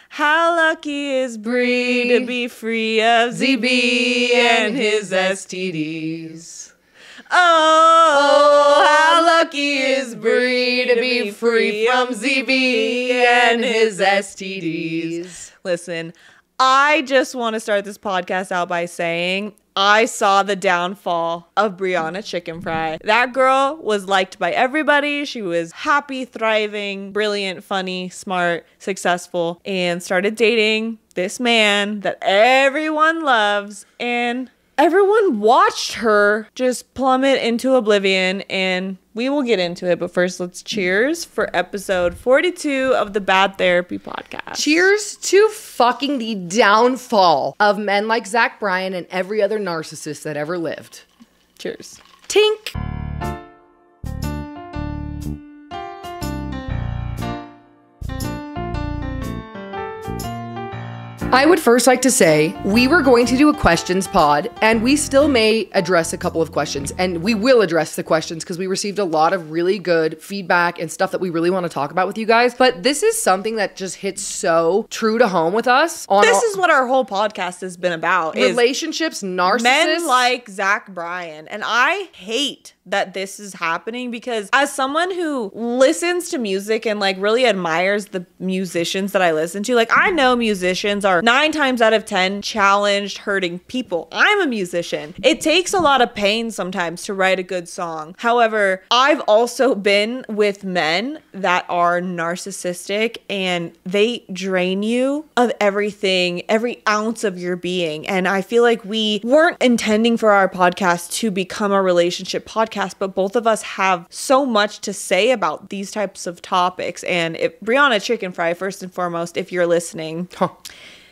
How lucky is Bree to be free of ZB and his STDs. Oh, how lucky is Bree to be free from ZB and his STDs. Listen, I just want to start this podcast out by saying I saw the downfall of Brianna ChickenFry. That girl was liked by everybody. She was happy, thriving, brilliant, funny, smart, successful, and started dating this man that everyone loves, and everyone watched her just plummet into oblivion, and we will get into it. But first, let's cheers for episode 42 of the Bad Therapy Podcast. Cheers to fucking the downfall of men like Bryan and every other narcissist that ever lived. Cheers. Tink. I would first like to say we were going to do a questions pod, and we still may address a couple of questions, and we will address the questions because we received a lot of really good feedback and stuff that we really want to talk about with you guys. But this is something that just hits so true to home with us. This is what our whole podcast has been about. Relationships, narcissists. Men like Bryan. And I hate that this is happening because as someone who listens to music and like really admires the musicians that I listen to, like I know musicians are 9 times out of 10 challenged, hurting people. I'm a musician. It takes a lot of pain sometimes to write a good song. However, I've also been with men that are narcissistic and they drain you of everything, every ounce of your being. And I feel like we weren't intending for our podcast to become a relationship podcast, but both of us have so much to say about these types of topics. And if Brianna ChickenFry, first and foremost, if you're listening,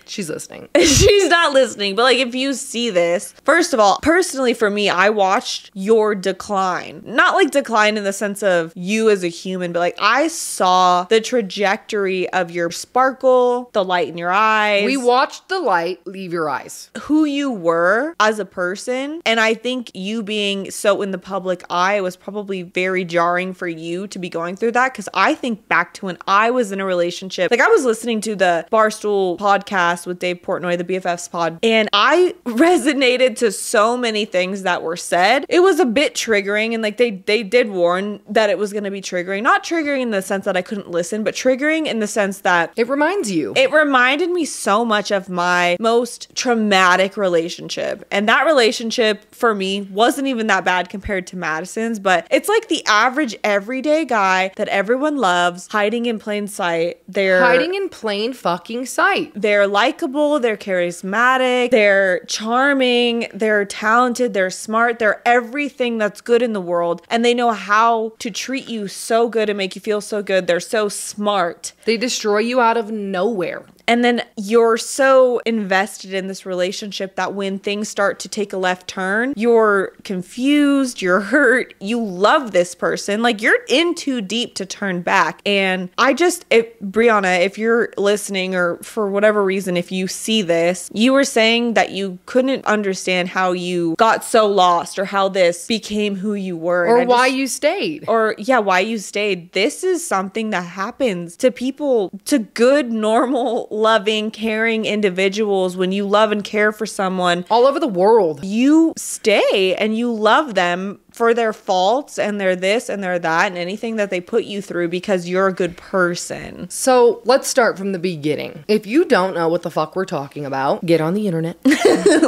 she's listening. She's not listening, but like if you see this, first of all, personally for me, I watched your decline. Not like decline in the sense of you as a human, but like I saw the trajectory of your sparkle, the light in your eyes. We watched the light leave your eyes. Who you were as a person. And I think you being so in the public eye was probably very jarring for you to be going through that. Because I think back to when I was in a relationship, like I was listening to the Barstool podcast with Dave Portnoy, the BFFs pod, and I resonated to so many things that were said. It was a bit triggering, and like they did warn that it was going to be triggering. Not triggering in the sense that I couldn't listen, but triggering in the sense that it reminds you. It reminded me so much of my most traumatic relationship. And that relationship for me wasn't even that bad compared to Madison's, but it's like the average everyday guy that everyone loves, hiding in plain sight. They're hiding in plain fucking sight. They're likable, they're charismatic, they're charming, they're talented, they're smart, they're everything that's good in the world, and they know how to treat you so good and make you feel so good. They're so smart. They destroy you out of nowhere. And then you're so invested in this relationship that when things start to take a left turn, you're confused, you're hurt, you love this person. Like you're in too deep to turn back. And Brianna, if you're listening or for whatever reason, if you see this, you were saying that you couldn't understand how you got so lost or how this became who you were. Or why you stayed. Why you stayed. This is something that happens to people, to good, normal, loving, caring individuals. When you love and care for someone all over the world, you stay and you love them for their faults and their this and their that and anything that they put you through because you're a good person. So let's start from the beginning. If you don't know what the fuck we're talking about, get on the internet.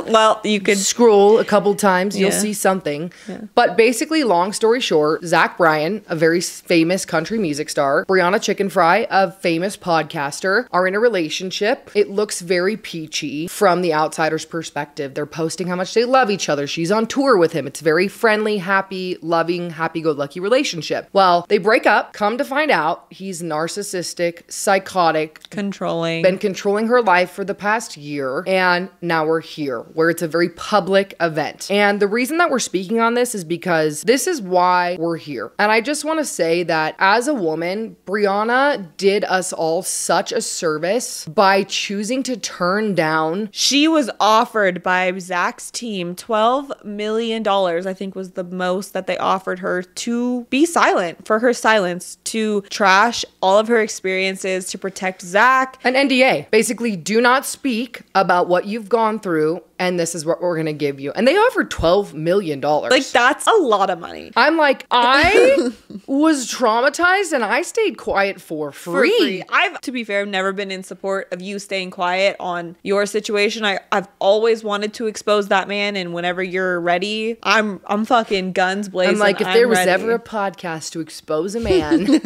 Well, you could scroll a couple times, you'll see something. Yeah. But basically, long story short, Bryan, a very famous country music star, Brianna ChickenFry, a famous podcaster, are in a relationship. It looks very peachy from the outsider's perspective. They're posting how much they love each other. She's on tour with him. It's very friendly, happy, loving, happy-go-lucky relationship. Well, they break up. Come to find out, he's narcissistic, psychotic, controlling, been controlling her life for the past year, and now we're here, where it's a very public event. And the reason that we're speaking on this is because this is why we're here. And I just want to say that as a woman, Brianna did us all such a service by choosing to turn down. She was offered by Zach's team $12 million, I think was the most most that they offered her to be silent, for her silence, to trash all of her experiences, to protect Zach. An NDA. Basically, do not speak about what you've gone through, and this is what we're going to give you. And they offered $12 million. Like, that's a lot of money. I'm like, I was traumatized and I stayed quiet for free. I've, to be fair, never been in support of you staying quiet on your situation. I've always wanted to expose that man, and whenever you're ready, I'm fucking guns blazing. I'm like, if there was ever a podcast to expose a man.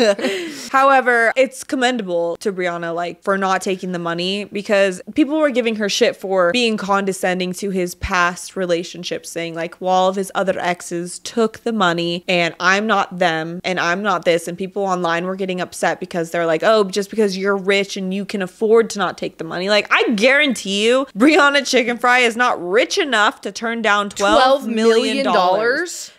However, it's commendable to Brianna, like, for not taking the money, because people were giving her shit for being condescending to his past relationships, saying like, well, all of his other exes took the money and I'm not them and I'm not this. And people online were getting upset because they're like, oh, just because you're rich and you can afford to not take the money. Like, I guarantee you Brianna ChickenFry is not rich enough to turn down $12 million.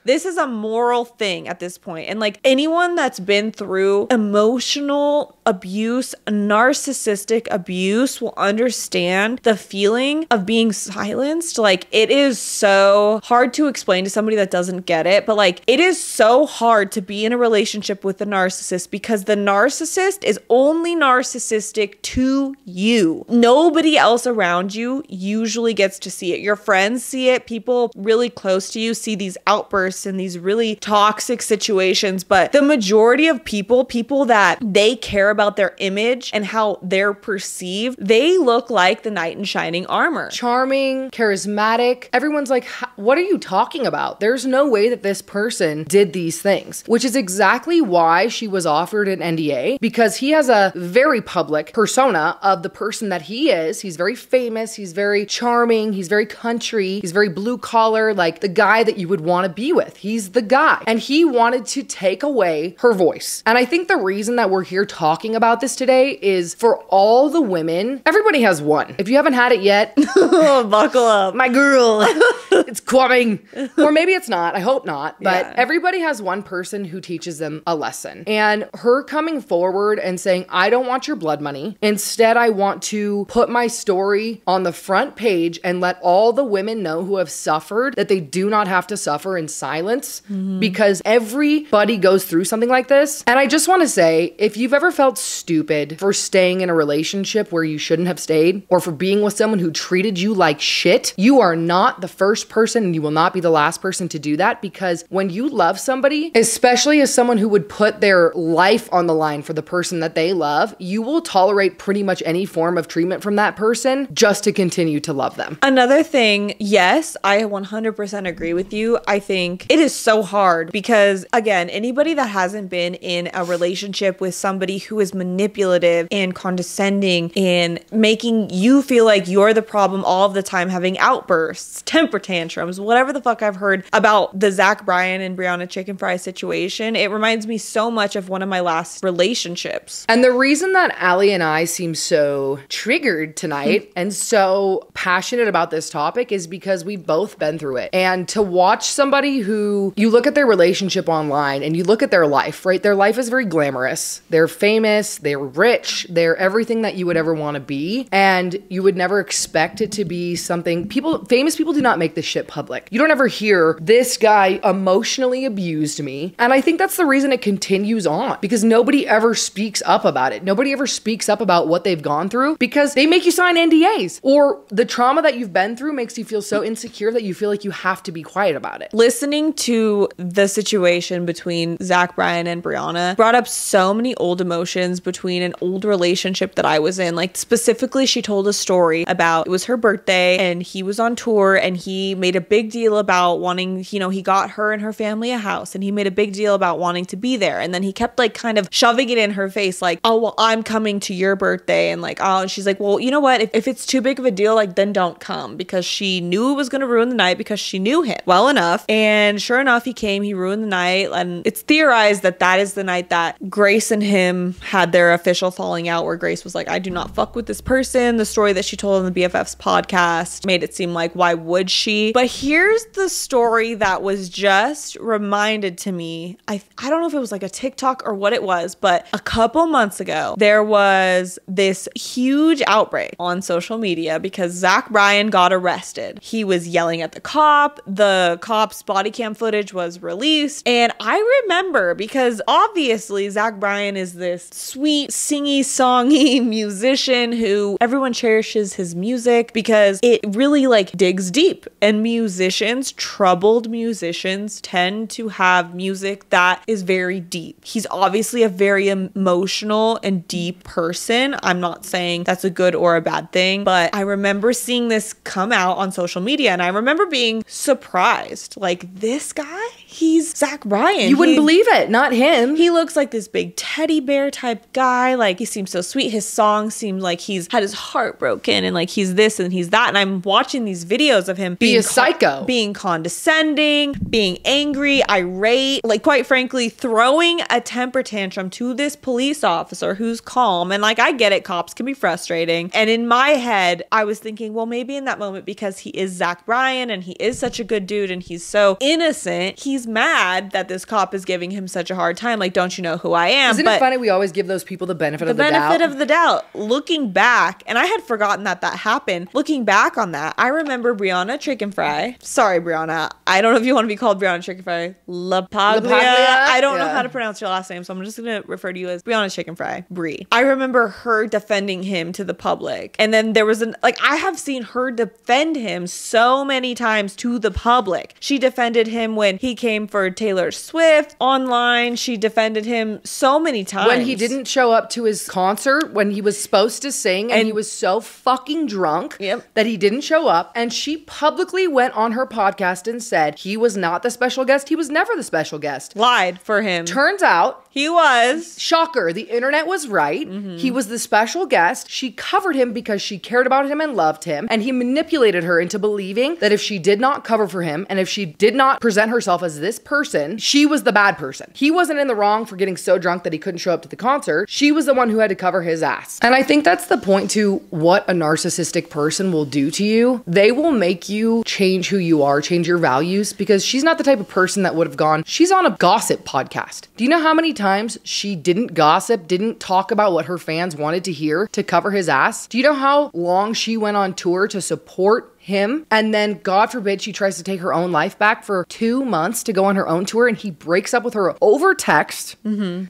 This is a moral thing at this point. And like, anyone that's been through emotional abuse, narcissistic abuse, will understand the feeling of being silenced. Like, it is so hard to explain to somebody that doesn't get it, but like, it is so hard to be in a relationship with a narcissist, because the narcissist is only narcissistic to you. Nobody else around you usually gets to see it. Your friends see it. People really close to you see these outbursts and these really toxic situations, but the majority of people that they care about their image and how they're perceived, they look like the knight in shining armor. Charming, charismatic. Everyone's like, what are you talking about? There's no way that this person did these things, which is exactly why she was offered an NDA, because he has a very public persona of the person that he is. He's very famous. He's very charming. He's very country. He's very blue collar, like the guy that you would want to be with. He's the guy. And he wanted to take away her voice. And I think the reason that we're here talking about this today is for all the women. Everybody has one. If you haven't had it yet, buckle up, my girl. It's coming. Or maybe it's not. I hope not. But yeah, everybody has one person who teaches them a lesson. And her coming forward and saying, I don't want your blood money. Instead, I want to put my story on the front page and let all the women know who have suffered that they do not have to suffer in silence, because everybody goes through something like this. And I just want to say, if you've ever felt stupid for staying in a relationship where you shouldn't have stayed, or for being with someone who treated you like shit, you are not the first person and you will not be the last person to do that, because when you love somebody, especially as someone who would put their life on the line for the person that they love, you will tolerate pretty much any form of treatment from that person just to continue to love them. Another thing, yes, I 100% agree with you. I think it is so hard because, again, anybody that hasn't been in a relationship with somebody who is manipulative and condescending and making you feel like you're the problem all of the time, having outbursts, temper tantrums, whatever the fuck I've heard about the Zach Bryan and Brianna ChickenFry situation, it reminds me so much of one of my last relationships. And the reason that Allie and I seem so triggered tonight and so passionate about this topic is because we've both been through it. And to watch somebody who, you look at their relationship online and you look at their life, right? Their life is very glamorous. They're famous, they're rich, they're everything that you would ever want to be. And you would never expect it to be something, famous people do not make this shit public. You don't ever hear, this guy emotionally abused me. And I think that's the reason it continues on, because nobody ever speaks up about it. Nobody ever speaks up about what they've gone through, because they make you sign NDAs, or the trauma that you've been through makes you feel so insecure that you feel like you have to be quiet about it. Listening to the situation between Zach Bryan and Brianna brought up so many old emotions between an old relationship that I was in. Like, specifically, she told a story about, it was her birthday and he was on tour and he made a big deal about wanting, you know, he got her and her family a house and he made a big deal about wanting to be there. And then he kept like kind of shoving it in her face, like, oh, well, I'm coming to your birthday. And like, oh, and she's like, well, you know what? If it's too big of a deal, like, then don't come, because she knew it was going to ruin the night because she knew him well enough. And sure enough, he came, he ruined the night. And it's theorized that that is the night that Grace and him had their official falling out, where Grace was like, I do not fuck with this person. The story that she told on the BFFs podcast made it seem like, why would she? But here's the story that was just reminded to me. I don't know if it was like a TikTok or what it was, but a couple months ago, there was this huge outbreak on social media because Zach Bryan got arrested. He was yelling at the cop. The cop's body cam footage was released. And I remember, because obviously Zach Bryan is this sweet, singy, songy musician who everyone cherishes his music because it really like digs deep. And musicians, troubled musicians, tend to have music that is very deep. He's obviously a very emotional and deep person. I'm not saying that's a good or a bad thing, but I remember seeing this come out on social media and I remember being surprised. Like, this guy, he's Zach Bryan. You wouldn't believe it. Not him. He looks like this big teddy bear type guy. Like, he seems so sweet. His songs seem like he's had his heart broken and like he's this and he's that. And I'm watching these videos of him being a psycho, being condescending, being angry, irate, like quite frankly, throwing a temper tantrum to this police officer who's calm. And like, I get it. Cops can be frustrating. And in my head, I was thinking, well, maybe in that moment, because he is Zach Bryan and he is such a good dude and he's so innocent, he's mad that this cop is giving him such a hard time. Like, don't you know who I am? Isn't it funny? We always give those people the benefit of the doubt. The benefit of the doubt. Looking back, and I had forgotten that happened. Looking back on that, I remember Brianna ChickenFry. Sorry, Brianna. I don't know if you want to be called Brianna ChickenFry. LaPaglia. I don't know how to pronounce your last name, so I'm just going to refer to you as Brianna ChickenFry. Brie. I remember her defending him to the public. And then there was I have seen her defend him so many times to the public. She defended him when he came for Taylor Swift online. She defended him so many times. When he didn't show up to his concert, when he was supposed to sing and he was so fucking drunk that he didn't show up. And she publicly went on her podcast and said he was not the special guest. He was never the special guest. Lied for him. Turns out he was. Shocker. The internet was right. He was the special guest. She covered him because she cared about him and loved him. And he manipulated her into believing that if she did not cover for him and if she did not present herself as this person, she was the bad person. He wasn't in the wrong for getting so drunk that he couldn't show up to the concert. She was the one who had to cover his ass. And I think that's the point to what a narcissistic person will do to you. They will make you change who you are, change your values, because she's not the type of person that would have gone, she's on a gossip podcast. Do you know how many times she didn't gossip, didn't talk about what her fans wanted to hear to cover his ass? Do you know how long she went on tour to support him? And then, God forbid, she tries to take her own life back for 2 months to go on her own tour, and he breaks up with her over text,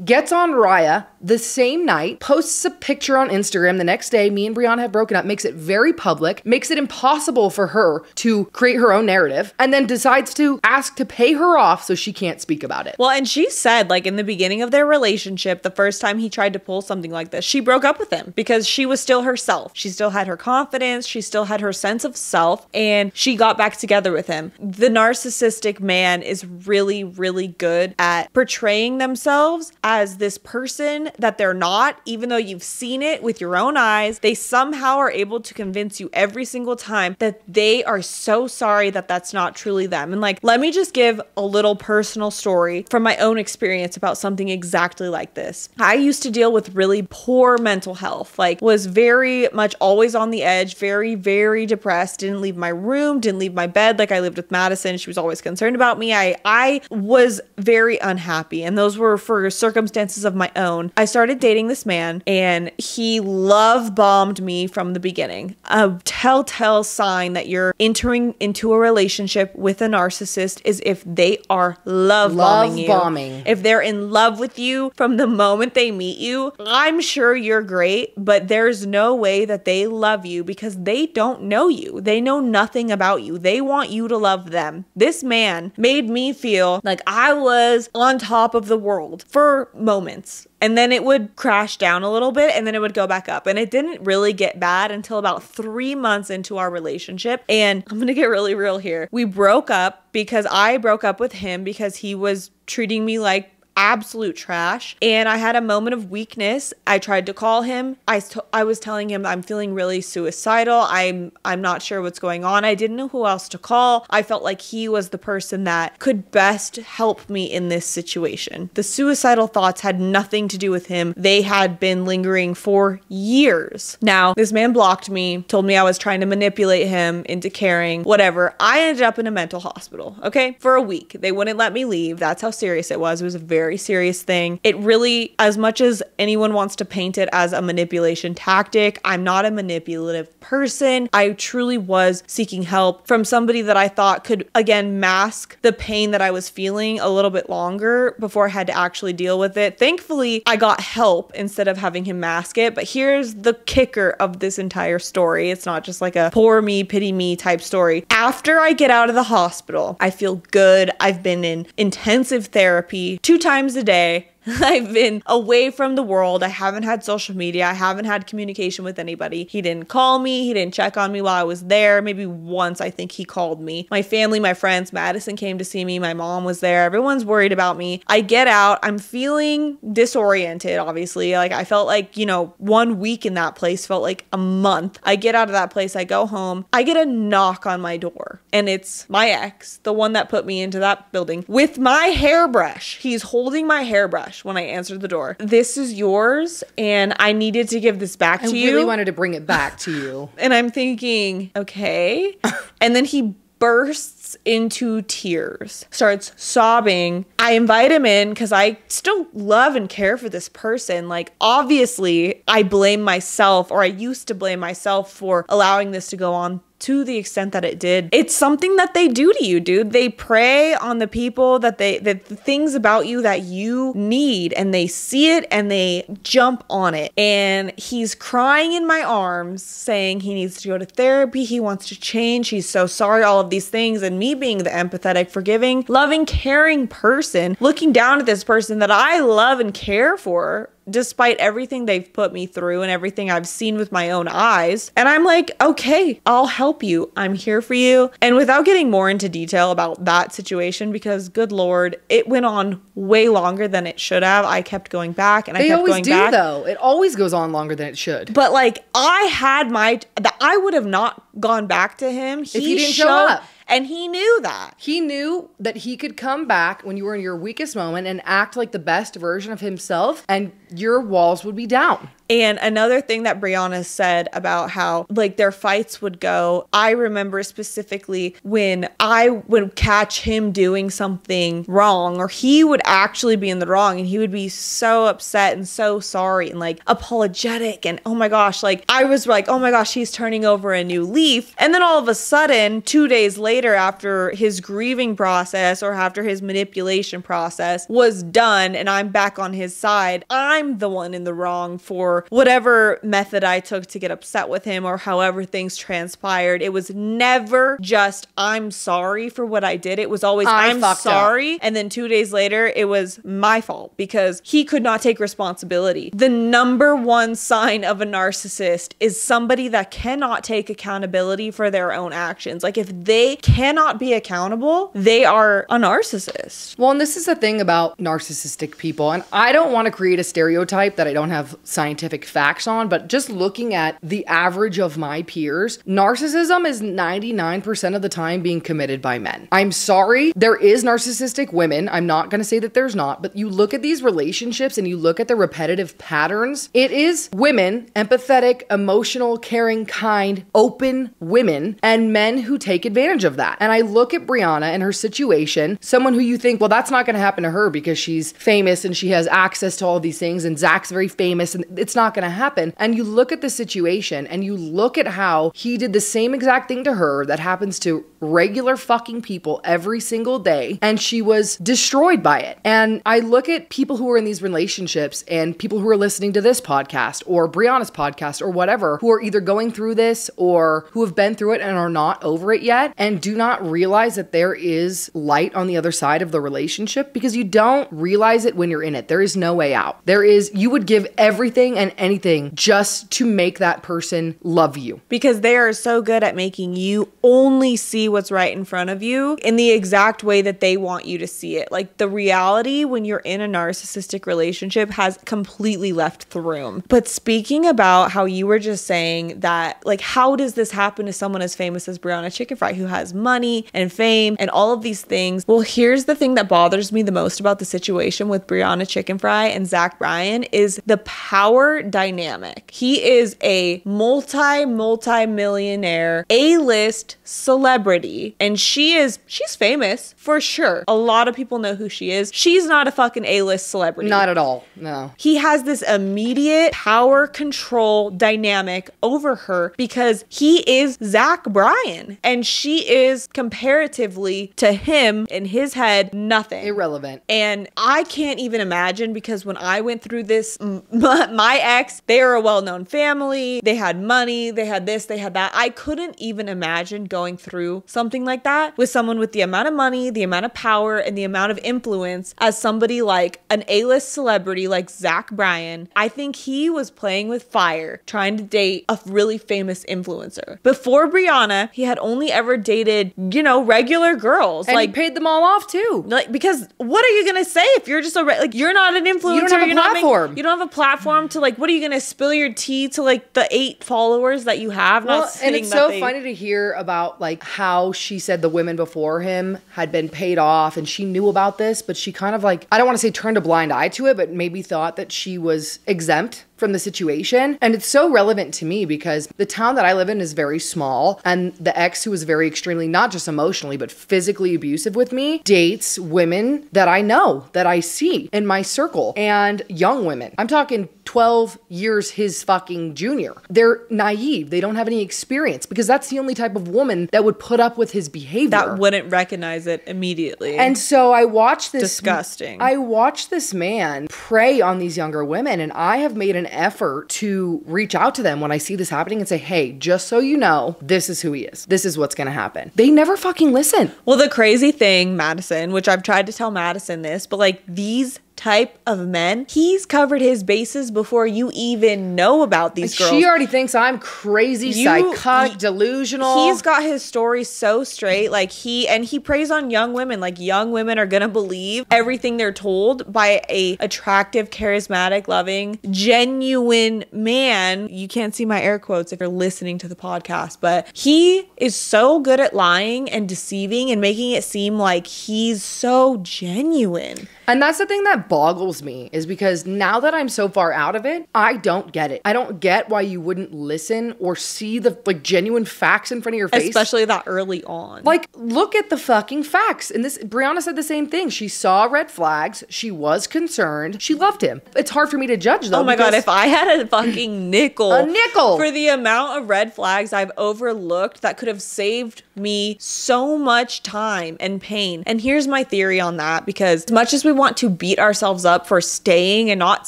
gets on Raya the same night, posts a picture on Instagram the next day. Me and Brianna have broken up, makes it very public, makes it impossible for her to create her own narrative, and then decides to ask to pay her off so she can't speak about it. Well, and she said, like, in the beginning of their relationship, the first time he tried to pull something like this, she broke up with him because she was still herself. She still had her confidence. She still had her sense of self. And she got back together with him. The narcissistic man is really, really good at portraying themselves as this person that they're not, even though you've seen it with your own eyes. They somehow are able to convince you every single time that they are so sorry that that's not truly them. And like, let me just give a little personal story from my own experience about something exactly like this. I used to deal with really poor mental health, like was very much always on the edge, very, very depressed, didn't leave my room, didn't leave my bed. Like, I lived with Madison. She was always concerned about me. I was very unhappy, and those were for circumstances of my own. I started dating this man, and he love bombed me from the beginning. A telltale sign that you're entering into a relationship with a narcissist is if they are love bombing you. If they're in love with you from the moment they meet you, I'm sure you're great, but there's no way that they love you because they don't know you. They know nothing about you. They want you to love them. This man made me feel like I was on top of the world for moments. And then it would crash down a little bit and then it would go back up. And it didn't really get bad until about 3 months into our relationship. And I'm going to get really real here. We broke up because I broke up with him because he was treating me like absolute trash. And I had a moment of weakness. I tried to call him. I was telling him I'm feeling really suicidal. I'm not sure what's going on. I didn't know who else to call. I felt like he was the person that could best help me in this situation. The suicidal thoughts had nothing to do with him. They had been lingering for years. Now, this man blocked me, told me I was trying to manipulate him into caring, whatever. I ended up in a mental hospital, okay? For a week. They wouldn't let me leave. That's how serious it was. It was a very very serious thing. It really, as much as anyone wants to paint it as a manipulation tactic, I'm not a manipulative person. I truly was seeking help from somebody that I thought could, again, mask the pain that I was feeling a little bit longer before I had to actually deal with it. Thankfully, I got help instead of having him mask it. But here's the kicker of this entire story. It's not just like a poor me, pity me type story. After I get out of the hospital, I feel good. I've been in intensive therapy 2 times a day. I've been away from the world. I haven't had social media. I haven't had communication with anybody. He didn't call me. He didn't check on me while I was there. Maybe once I think he called me. My family, my friends, Madison came to see me. My mom was there. Everyone's worried about me. I get out. I'm feeling disoriented, obviously. Like I felt like, 1 week in that place felt like a month. I get out of that place. I go home. I get a knock on my door. And it's my ex, the one that put me into that building, with my hairbrush. He's holding my hairbrush when I answered the door. This is yours, and I needed to give this back to you. I really wanted to bring it back to you. And I'm thinking, okay. And then he bursts into tears, starts sobbing. I invite him in because I still love and care for this person. Like, obviously, I blame myself, or I used to blame myself for allowing this to go on to the extent that it did. It's something that they do to you, dude. They prey on the people that the things about you that you need, and they see it and they jump on it. And he's crying in my arms saying he needs to go to therapy. He wants to change. He's so sorry, all of these things. And me being the empathetic, forgiving, loving, caring person, looking down at this person that I love and care for, despite everything they've put me through and everything I've seen with my own eyes. And I'm like, okay, I'll help you. I'm here for you. And without getting more into detail about that situation, because good Lord, it went on way longer than it should have. I kept going back and I kept going back. They always do though. It always goes on longer than it should. But like I would have not gone back to him. If he didn't show up. And he knew that. He knew that he could come back when you were in your weakest moment and act like the best version of himself, and your walls would be down. And another thing that Brianna said about how like their fights would go, I remember specifically when I would catch him doing something wrong, or he would actually be in the wrong, and he would be so upset and so sorry and like apologetic, and oh my gosh, like I was like, oh my gosh, he's turning over a new leaf. And then all of a sudden, 2 days later, after his grieving process or after his manipulation process was done and I'm back on his side, I'm the one in the wrong for whatever method I took to get upset with him or however things transpired. It was never just, I'm sorry for what I did. It was always, I'm sorry. And then 2 days later, it was my fault because he could not take responsibility. The number one sign of a narcissist is somebody that cannot take accountability for their own actions. Like if they cannot be accountable, they are a narcissist. Well, and this is the thing about narcissistic people, and I don't want to create a stereotype that I don't have scientific facts on, but just looking at the average of my peers, narcissism is 99% of the time being committed by men. I'm sorry, there is narcissistic women. I'm not going to say that there's not, but you look at these relationships and you look at the repetitive patterns, it is women, empathetic, emotional, caring, kind, open women, and men who take advantage of that. And I look at Brianna and her situation, someone who you think, well, that's not going to happen to her because she's famous and she has access to all of these things, and Zach's very famous and it's not going to happen. And you look at the situation and you look at how he did the same exact thing to her that happens to regular fucking people every single day, and she was destroyed by it. And I look at people who are in these relationships and people who are listening to this podcast or Brianna's podcast or whatever, who are either going through this or who have been through it and are not over it yet and do not realize that there is light on the other side of the relationship, because you don't realize it when you're in it. There is no way out. You would give everything and anything just to make that person love you. Because they are so good at making you only see what's right in front of you in the exact way that they want you to see it. Like the reality when you're in a narcissistic relationship has completely left the room. But speaking about how you were just saying that, like, how does this happen to someone as famous as Brianna ChickenFry, who has money and fame and all of these things? Well, here's the thing that bothers me the most about the situation with Brianna ChickenFry and Zach Bryan is the power power dynamic. He is a multi-millionaire A-list celebrity, and she's famous for sure. A lot of people know who she is. She's not a fucking A-list celebrity. Not at all. No. He has this immediate power control dynamic over her because he is Zach Bryan, and she is comparatively to him in his head nothing. Irrelevant. And I can't even imagine, because when I went through this, my ex, they are a well-known family. They had money. They had this. They had that. I couldn't even imagine going through something like that with someone with the amount of money, the amount of power, and the amount of influence as somebody like an A-list celebrity like Zach Bryan. I think he was playing with fire trying to date a really famous influencer. Before Brianna, he had only ever dated, you know, regular girls. And like, he paid them all off too. like, because what are you gonna say if you're just like, you're not an influencer? You don't have a platform. You don't have a platform to, like, what are you gonna spill your tea to, like, the 8 followers that you have? Well, and it's so funny to hear about, like, how she said the women before him had been paid off and she knew about this, but she kind of, like, I don't want to say turned a blind eye to it, but maybe thought that she was exempt from the situation. And it's so relevant to me because the town that I live in is very small, and the ex, who was very extremely, not just emotionally, but physically abusive with me, dates women that I know, that I see in my circle, and young women. I'm talking 12 years his fucking junior. They're naive. They don't have any experience, because that's the only type of woman that would put up with his behavior. That wouldn't recognize it immediately. And so I watched this. Disgusting. I watched this man prey on these younger women, and I have made an effort to reach out to them when I see this happening and say, hey, just so you know, this is who he is. This is what's gonna happen. They never fucking listen. Well, the crazy thing, Madison, which I've tried to tell Madison this, but like these type of men, he's covered his bases before you even know about these girls. She already thinks I'm crazy, psychotic, delusional. He's got his story so straight. Like he preys on young women. Like young women are gonna believe everything they're told by a attractive, charismatic, loving, genuine man. You can't see my air quotes if you're listening to the podcast, but he is so good at lying and deceiving and making it seem like he's so genuine. And that's the thing that boggles me, is because now that I'm so far out of it, I don't get it. I don't get why you wouldn't listen or see the, like, genuine facts in front of your face. Especially that early on. Like, look at the fucking facts. And this, Brianna said the same thing. She saw red flags. She was concerned. She loved him. It's hard for me to judge, though. Oh my God, if I had a fucking nickel. A nickel. For the amount of red flags I've overlooked that could have saved me so much time and pain. And here's my theory on that, because as much as we want to beat ourselves up for staying and not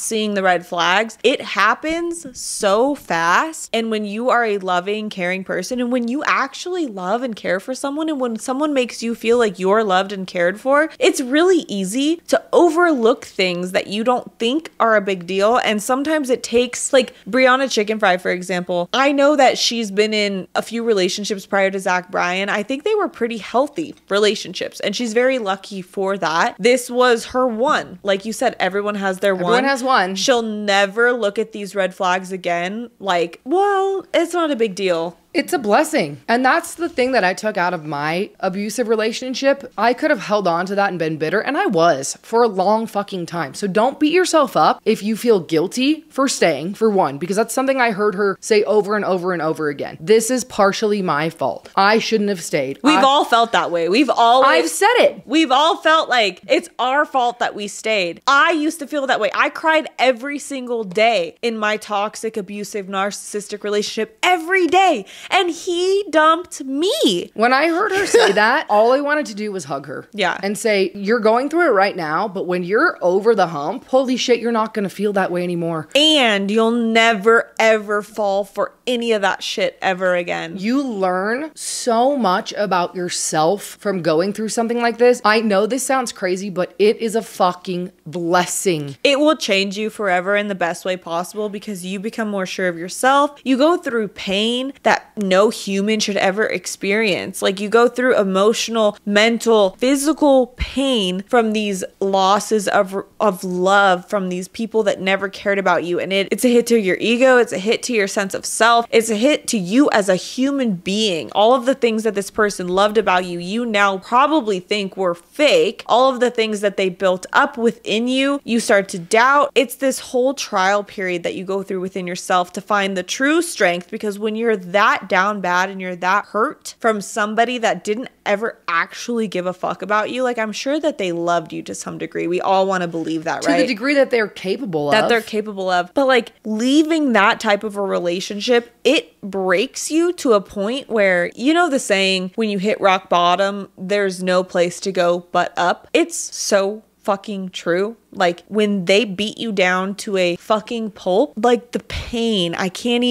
seeing the red flags, it happens so fast. And when you are a loving, caring person, and when you actually love and care for someone, and when someone makes you feel like you're loved and cared for, it's really easy to overlook things that you don't think are a big deal. And sometimes it takes, like Brianna ChickenFry, for example. I know that she's been in a few relationships prior to Zach Bryan. I think they were pretty healthy relationships, and she's very lucky for that. This was her one. Like you said, everyone has their one. Everyone has one. She'll never look at these red flags again. Like, well, it's not a big deal. It's a blessing. And that's the thing that I took out of my abusive relationship. I could have held on to that and been bitter, and I was for a long fucking time. So don't beat yourself up if you feel guilty for staying, for one, because that's something I heard her say over and over and over again. This is partially my fault. I shouldn't have stayed. We've all felt that way. I've said it. We've all felt like it's our fault that we stayed. I used to feel that way. I cried every single day in my toxic, abusive, narcissistic relationship every day. And he dumped me. When I heard her say that, all I wanted to do was hug her. Yeah. And say, you're going through it right now, but when you're over the hump, holy shit, you're not going to feel that way anymore. And you'll never, ever fall for any of that shit ever again. You learn so much about yourself from going through something like this. I know this sounds crazy, but it is a fucking blessing. It will change you forever in the best way possible, because you become more sure of yourself. You go through pain that no human should ever experience. Like, you go through emotional, mental, physical pain from these losses of love from these people that never cared about you. And it's a hit to your ego. It's a hit to your sense of self. It's a hit to you as a human being. All of the things that this person loved about you, you now probably think were fake. All of the things that they built up within you, you start to doubt. It's this whole trial period that you go through within yourself to find the true strength, because when you're that down bad and you're that hurt from somebody that didn't ever actually give a fuck about you, like, I'm sure that they loved you to some degree. We all want to believe that, right? To the degree that they're capable of. That they're capable of. But like, leaving that type of a relationship, it breaks you to a point where, you know the saying, when you hit rock bottom, there's no place to go but up. It's so fucking true. Like, when they beat you down to a fucking pulp, like, the pain, I couldn't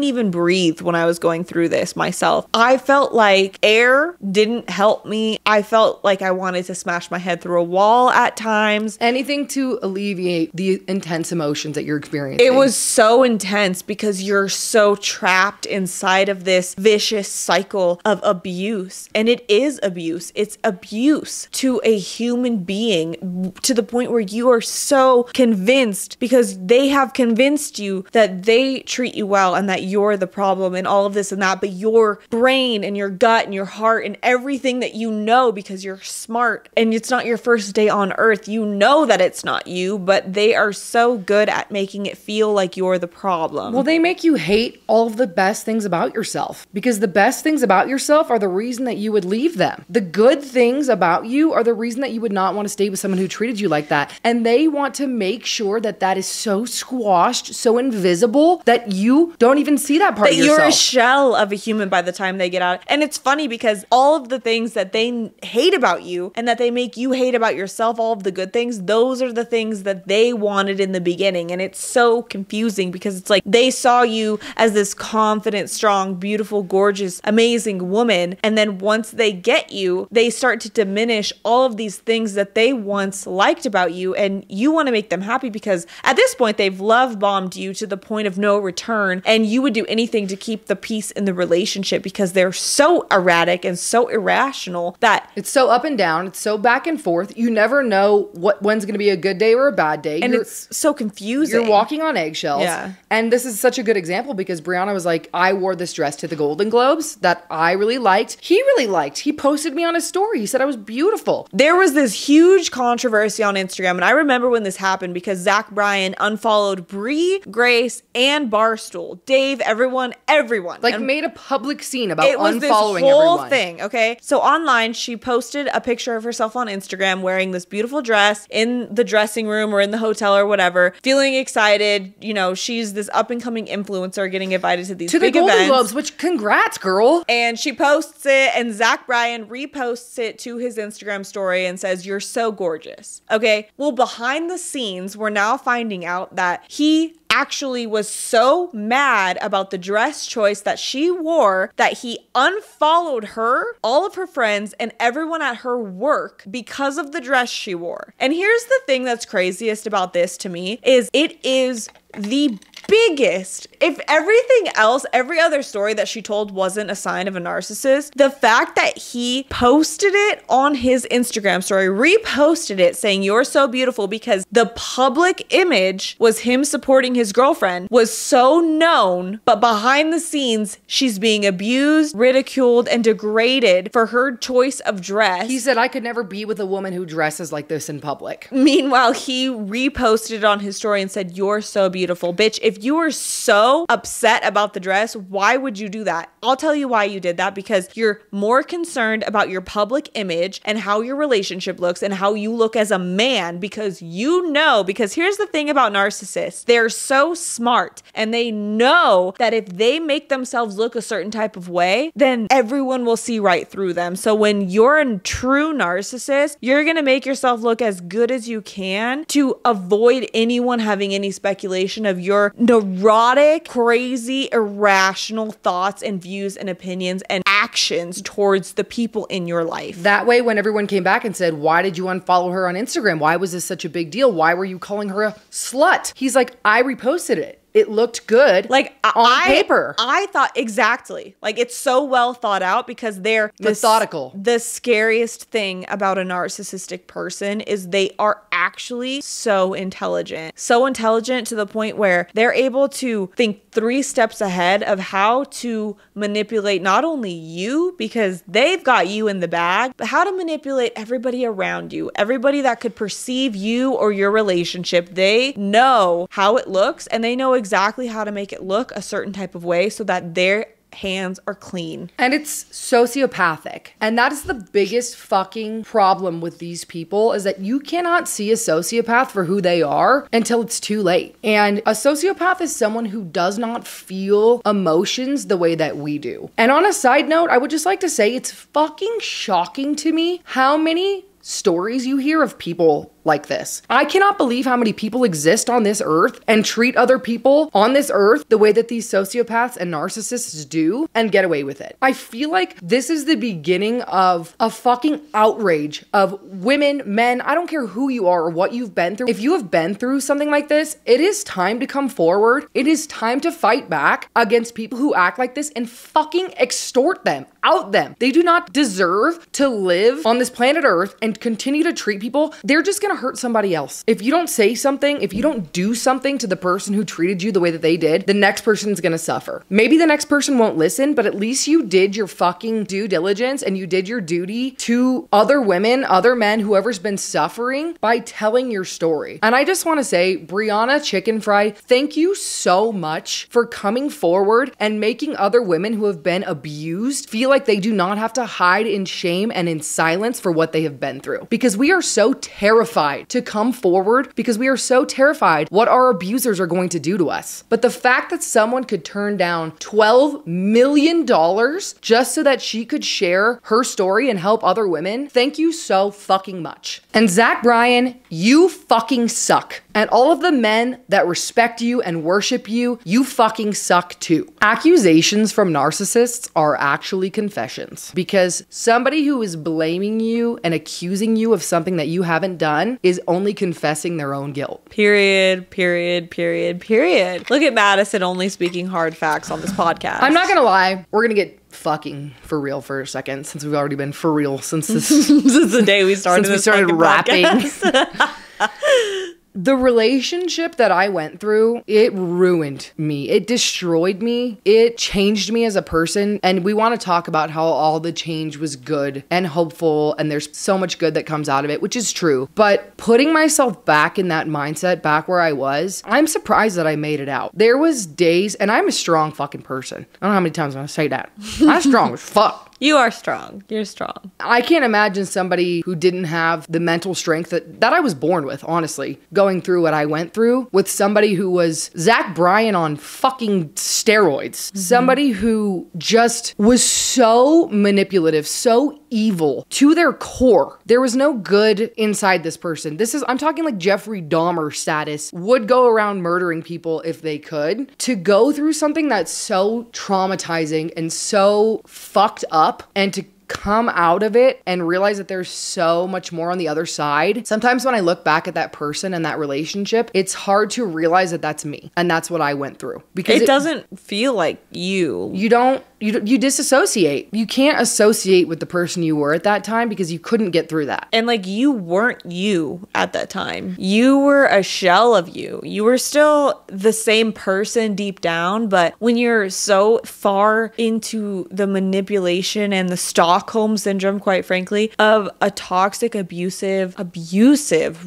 even breathe when I was going through this myself. I felt like air didn't help me. I felt like I wanted to smash my head through a wall at times. Anything to alleviate the intense emotions that you're experiencing. It was so intense because you're so trapped inside of this vicious cycle of abuse. And it is abuse. It's abuse to a human being, to the point where you are so convinced, because they have convinced you that they treat you well and that you're the problem and all of this and that, but your brain and your gut and your heart and everything that you know, because you're smart and it's not your first day on earth, you know that it's not you, but they are so good at making it feel like you're the problem. Well, they make you hate all of the best things about yourself, because the best things about yourself are the reason that you would leave them. The good things about you are the reason that you would not want to stay with someone who treated you like that. And they want to make sure that that is so squashed, so invisible, that you don't even see that part of yourself. That you're a shell of a human by the time they get out. And it's funny because all of the things that they hate about you and that they make you hate about yourself, all of the good things, those are the things that they wanted in the beginning. And it's so confusing because it's like they saw you as this confident, strong, beautiful, gorgeous, amazing woman. And then once they get you, they start to diminish all of these things that they once liked about you, and you want to make them happy because at this point they've love bombed you to the point of no return, and you would do anything to keep the peace in the relationship because they're so erratic and so irrational that it's so up and down, it's so back and forth. You never know when's going to be a good day or a bad day, and it's so confusing. You're walking on eggshells. Yeah. And this is such a good example because Brianna was like, I wore this dress to the Golden Globes that I really liked. He really liked. He posted me on his story. He said I was beautiful. There was this huge controversy on Instagram, and I remember when this happened because Bryan unfollowed Bree, Grace, and Barstool, Dave, everyone, like, and made a public scene about unfollowing everyone. It was this whole thing, okay? So online, she posted a picture of herself on Instagram wearing this beautiful dress in the dressing room or in the hotel or whatever, feeling excited. You know, she's this up-and-coming influencer getting invited to these big events. To the Golden Globes, which, congrats, girl. And she posts it, and Bryan reposts it to his Instagram story and says, "You're so gorgeous." Okay, well, behind the scenes, we're now finding out that he actually was so mad about the dress choice that she wore that he unfollowed her, all of her friends, and everyone at her work because of the dress she wore. And here's the thing that's craziest about this to me is it is the biggest, if everything else, every other story that she told wasn't a sign of a narcissist, the fact that he posted it on his Instagram story, reposted it saying, "You're so beautiful," because the public image was him supporting his girlfriend, was so known, but behind the scenes, she's being abused, ridiculed, and degraded for her choice of dress. He said, I could never be with a woman who dresses like this in public. Meanwhile, he reposted it on his story and said, "You're so beautiful." Bitch, if you were so upset about the dress, why would you do that? I'll tell you why you did that, because you're more concerned about your public image and how your relationship looks and how you look as a man, because here's the thing about narcissists. They're so smart and they know that if they make themselves look a certain type of way, then everyone will see right through them. So when you're a true narcissist, you're going to make yourself look as good as you can to avoid anyone having any speculation of your neurotic, crazy, irrational thoughts and views and opinions and actions towards the people in your life. That way, when everyone came back and said, why did you unfollow her on Instagram? Why was this such a big deal? Why were you calling her a slut? He's like, I reposted it. it looked good like on paper. I thought exactly. Like it's so well thought out because they're methodical. The scariest thing about a narcissistic person is they are actually so intelligent. So intelligent to the point where they're able to think 3 steps ahead of how to manipulate not only you, because they've got you in the bag, but how to manipulate everybody around you, everybody that could perceive you or your relationship. They know how it looks and they know exactly how to make it look a certain type of way so that their hands are clean. And it's sociopathic. And that is the biggest fucking problem with these people, is that you cannot see a sociopath for who they are until it's too late. And a sociopath is someone who does not feel emotions the way that we do. And on a side note, I would just like to say it's fucking shocking to me how many stories you hear of people like this. I cannot believe how many people exist on this earth and treat other people on this earth the way that these sociopaths and narcissists do and get away with it. I feel like this is the beginning of a fucking outrage of women, men, I don't care who you are or what you've been through. If you have been through something like this, it is time to come forward. It is time to fight back against people who act like this and fucking extort them, out them. They do not deserve to live on this planet Earth and continue to treat people. They're just gonna hurt somebody else. If you don't say something, if you don't do something to the person who treated you the way that they did, the next person's gonna suffer. Maybe the next person won't listen, but at least you did your fucking due diligence and you did your duty to other women, other men, whoever's been suffering by telling your story. And I just wanna say, Brianna ChickenFry, thank you so much for coming forward and making other women who have been abused feel like they do not have to hide in shame and in silence for what they have been through. Because we are so terrified to come forward, because we are so terrified what our abusers are going to do to us. But the fact that someone could turn down $12 million just so that she could share her story and help other women, thank you so fucking much. And Zach Bryan, you fucking suck. And all of the men that respect you and worship you, you fucking suck too. Accusations from narcissists are actually confessions, because somebody who is blaming you and accusing you of something that you haven't done is only confessing their own guilt. Period, period, period, period. Look at Madison only speaking hard facts on this podcast. I'm not gonna lie, we're gonna get fucking for real for a second, since we've already been for real since this since the day we started since we started rapping. The relationship that I went through, it ruined me. It destroyed me. It changed me as a person. And we want to talk about how all the change was good and hopeful, and there's so much good that comes out of it, which is true. But putting myself back in that mindset, back where I was, I'm surprised that I made it out. There was days, and I'm a strong fucking person. I don't know how many times I'm gonna say that. I'm strong as fuck. You are strong. You're strong. I can't imagine somebody who didn't have the mental strength that I was born with, honestly, going through what I went through with somebody who was Zach Bryan on fucking steroids. Mm-hmm. Somebody who just was so manipulative, so evil to their core. There was no good inside this person. I'm talking like Jeffrey Dahmer status, would go around murdering people if they could. To go through something that's so traumatizing and so fucked up, and to come out of it and realize that there's so much more on the other side. Sometimes when I look back at that person and that relationship, it's hard to realize that that's me and that's what I went through, because it doesn't feel like you. You disassociate. You can't associate with the person you were at that time because you couldn't get through that. And like, you weren't you at that time. You were a shell of you. You were still the same person deep down, but when you're so far into the manipulation and the Stockholm syndrome, quite frankly, of a toxic, abusive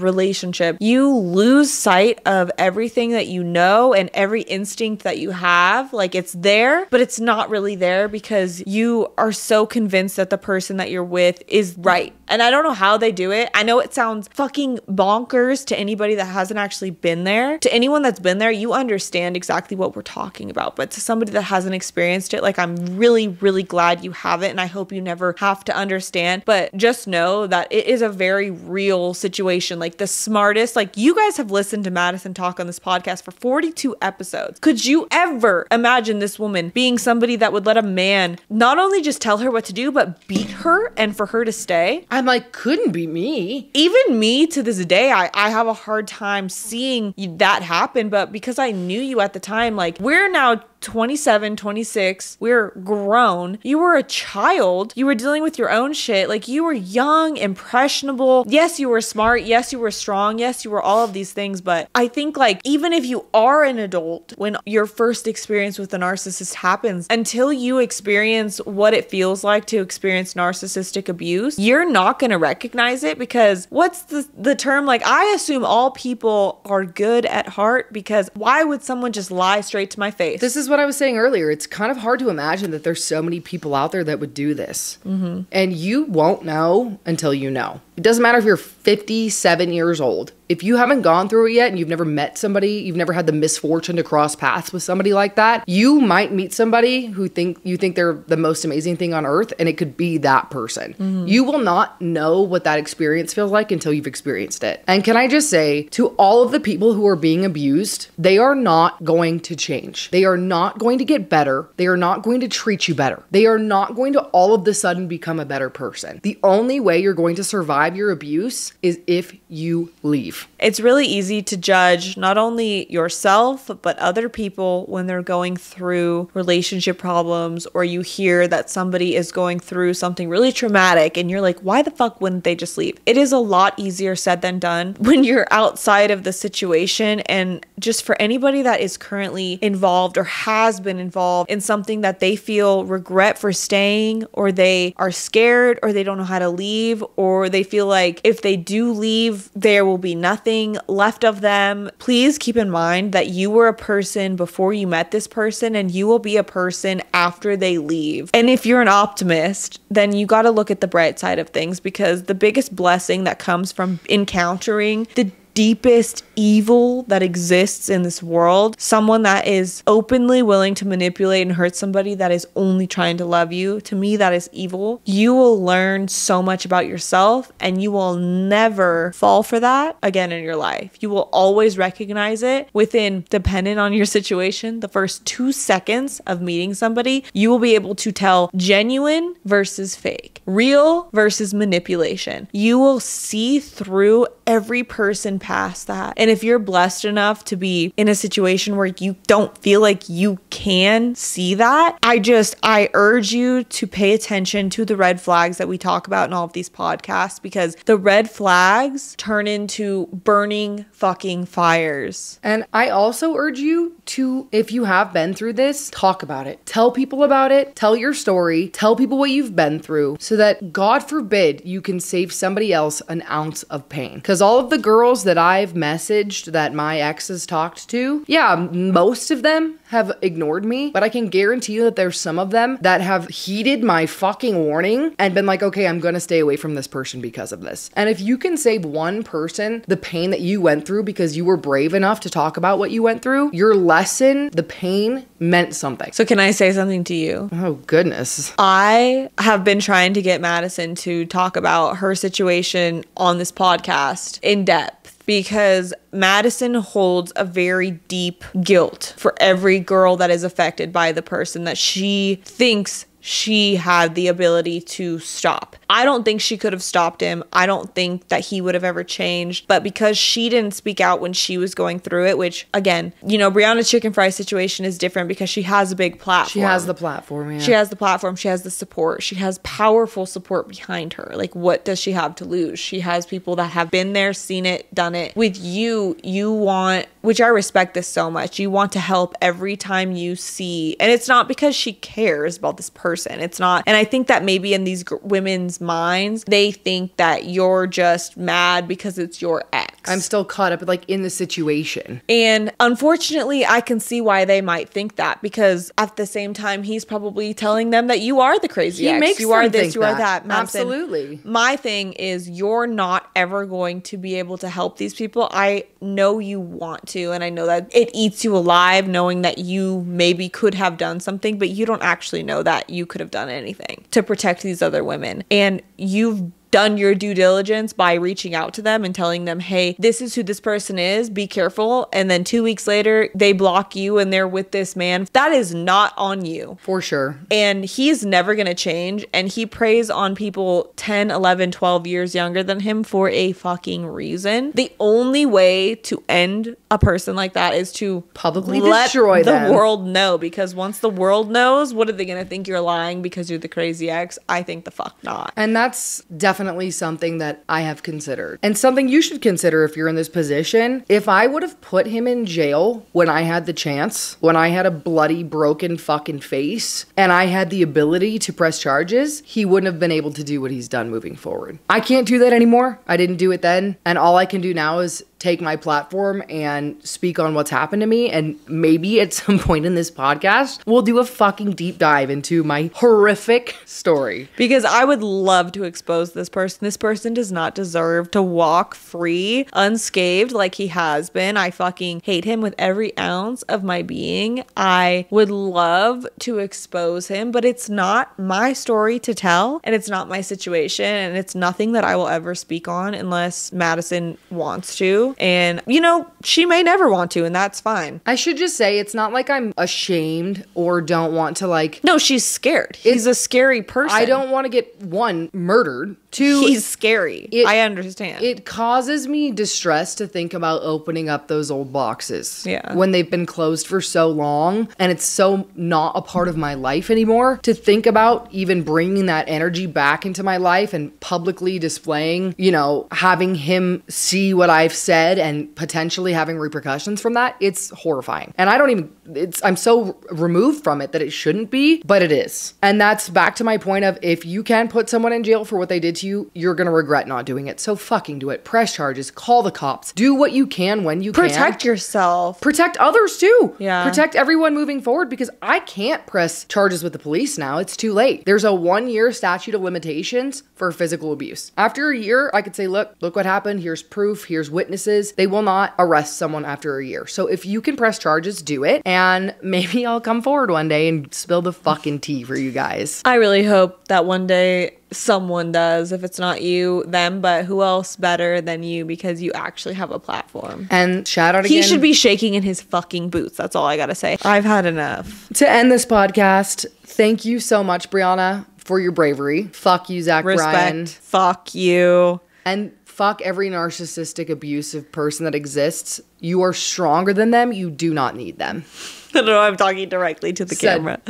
relationship, you lose sight of everything that you know and every instinct that you have. Like, it's there, but it's not really there because you are so convinced that the person that you're with is right. And I don't know how they do it. I know it sounds fucking bonkers to anybody that hasn't actually been there. To anyone that's been there, you understand exactly what we're talking about. But to somebody that hasn't experienced it, like, I'm really, really glad you haven't. And I hope you never ever have to understand. But just know that it is a very real situation. Like the smartest, like you guys have listened to Madison talk on this podcast for 42 episodes. Could you ever imagine this woman being somebody that would let a man not only just tell her what to do, but beat her and for her to stay? I'm like, couldn't be me. Even me to this day, I have a hard time seeing that happen. But because I knew you at the time, like we're now 27, 26, we're grown. You were a child. You were dealing with your own shit. Like you were young, impressionable. Yes, you were smart. Yes, you were strong. Yes, you were all of these things. But I think like even if you are an adult, when your first experience with a narcissist happens, until you experience what it feels like to experience narcissistic abuse, you're not going to recognize it because what's the term? Like I assume all people are good at heart because why would someone just lie straight to my face? This is what I was saying earlier. It's kind of hard to imagine that there's so many people out there that would do this. Mm-hmm. And you won't know until you know. It doesn't matter if you're 57 years old. If you haven't gone through it yet and you've never met somebody, you've never had the misfortune to cross paths with somebody like that, you might meet somebody who you think they're the most amazing thing on earth, and it could be that person. Mm-hmm. You will not know what that experience feels like until you've experienced it. And can I just say, to all of the people who are being abused, they are not going to change. They are not going to get better. They are not going to treat you better. They are not going to all of the sudden become a better person. The only way you're going to survive your abuse is if you leave. It's really easy to judge not only yourself, but other people when they're going through relationship problems, or you hear that somebody is going through something really traumatic and you're like, why the fuck wouldn't they just leave? It is a lot easier said than done when you're outside of the situation. And just for anybody that is currently involved or has been involved in something that they feel regret for staying, or they are scared, or they don't know how to leave, or they feel like if they do leave, there will be nothing left of them. Please keep in mind that you were a person before you met this person, and you will be a person after they leave. And if you're an optimist, then you got to look at the bright side of things, because the biggest blessing that comes from encountering the deepest evil that exists in this world, someone that is openly willing to manipulate and hurt somebody that is only trying to love you, to me that is evil. You will learn so much about yourself, and you will never fall for that again in your life. You will always recognize it within, depending on your situation, the first 2 seconds of meeting somebody. You will be able to tell genuine versus fake, real versus manipulation. You will see through every person past that. And if you're blessed enough to be in a situation where you don't feel like you can see that, I urge you to pay attention to the red flags that we talk about in all of these podcasts, because the red flags turn into burning fucking fires. And I also urge you to, if you have been through this, talk about it. Tell people about it. Tell your story. Tell people what you've been through, so that, God forbid, you can save somebody else an ounce of pain. Because all of the girls that I've messaged that my ex has talked to, yeah, most of them have ignored me, but I can guarantee you that there's some of them that have heeded my fucking warning and been like, okay, I'm gonna stay away from this person because of this. And if you can save one person the pain that you went through because you were brave enough to talk about what you went through, your lesson, the pain, meant something. So can I say something to you? Oh, goodness. I have been trying to get Madison to talk about her situation on this podcast in depth, because Madison holds a very deep guilt for every girl that is affected by the person that she thinks she had the ability to stop. I don't think she could have stopped him. I don't think that he would have ever changed. But because she didn't speak out when she was going through it, which, again, you know, Brianna's ChickenFry situation is different because she has a big platform. She has the platform, yeah. She has the platform. She has the support. She has powerful support behind her. Like, what does she have to lose? She has people that have been there, seen it, done it. With you, you want, which I respect this so much, you want to help every time you see, and it's not because she cares about this person. It's not. And I think that maybe in these women's minds, they think that you're just mad because it's your ex. I'm still caught up like in the situation. And unfortunately, I can see why they might think that, because at the same time, he's probably telling them that you are the crazy ex. Makes you are them this, think you are that. that. Madison, Absolutely. my thing is, you're not ever going to be able to help these people. I know you want to, and I know that it eats you alive knowing that you maybe could have done something, but you don't actually know that you could have done anything to protect these other women. And you've done your due diligence by reaching out to them and telling them, hey, this is who this person is, be careful. And then 2 weeks later, they block you and they're with this man. That is not on you. For sure. And he's never going to change. And he preys on people 10, 11, 12 years younger than him for a fucking reason. The only way to end a person like that is to publicly destroy them. The world know, because once the world knows, what are they going to think? You're lying because you're the crazy ex? I think the fuck not. And that's definitely something that I have considered, and something you should consider if you're in this position. If I would have put him in jail when I had the chance, when I had a bloody, broken fucking face, and I had the ability to press charges, he wouldn't have been able to do what he's done moving forward. I can't do that anymore. I didn't do it then, and all I can do now is take my platform and speak on what's happened to me. And maybe at some point in this podcast, we'll do a fucking deep dive into my horrific story. Because I would love to expose this person. This person does not deserve to walk free, unscathed like he has been. I fucking hate him with every ounce of my being. I would love to expose him, but it's not my story to tell, and it's not my situation, and it's nothing that I will ever speak on unless Madison wants to. And, you know, she may never want to, and that's fine. I should just say, it's not like I'm ashamed or don't want to, like... No, she's scared. He's a scary person. I don't want to get, one, murdered. Two, he's scary. I understand. It causes me distress to think about opening up those old boxes. Yeah. When they've been closed for so long, and it's so not a part of my life anymore, to think about even bringing that energy back into my life and publicly displaying, you know, having him see what I've said and potentially having repercussions from that. It's horrifying. And I don't even, I'm so removed from it that it shouldn't be, but it is. And that's back to my point of, if you can put someone in jail for what they did to you, you're gonna regret not doing it. So fucking do it. Press charges, call the cops, do what you can when you can. Protect yourself. Protect others too. Yeah. Protect everyone moving forward, because I can't press charges with the police now. It's too late. There's a 1-year statute of limitations for physical abuse. After a year, I could say, look what happened. Here's proof. Here's witnesses. They will not arrest someone after a year. So if you can press charges, do it. And maybe I'll come forward one day and spill the fucking tea for you guys. I really hope that one day someone does. If it's not you, them, but who else better than you, because you actually have a platform. And shout out again. He should be shaking in his fucking boots. That's all I gotta say. I've had enough. To end this podcast, thank you so much, Brianna, for your bravery. Fuck you, Zach Bryan. Fuck you. And fuck every narcissistic, abusive person that exists. You are stronger than them. You do not need them. I don't know. I'm talking directly to the camera.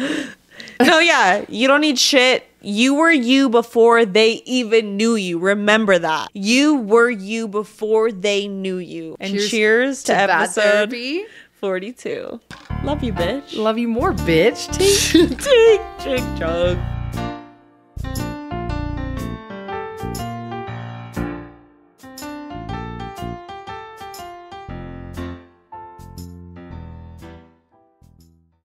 No, yeah. You don't need shit. You were you before they even knew you. Remember that. You were you before they knew you. And cheers to episode 42. Love you, bitch. Love you more, bitch. Take, chug.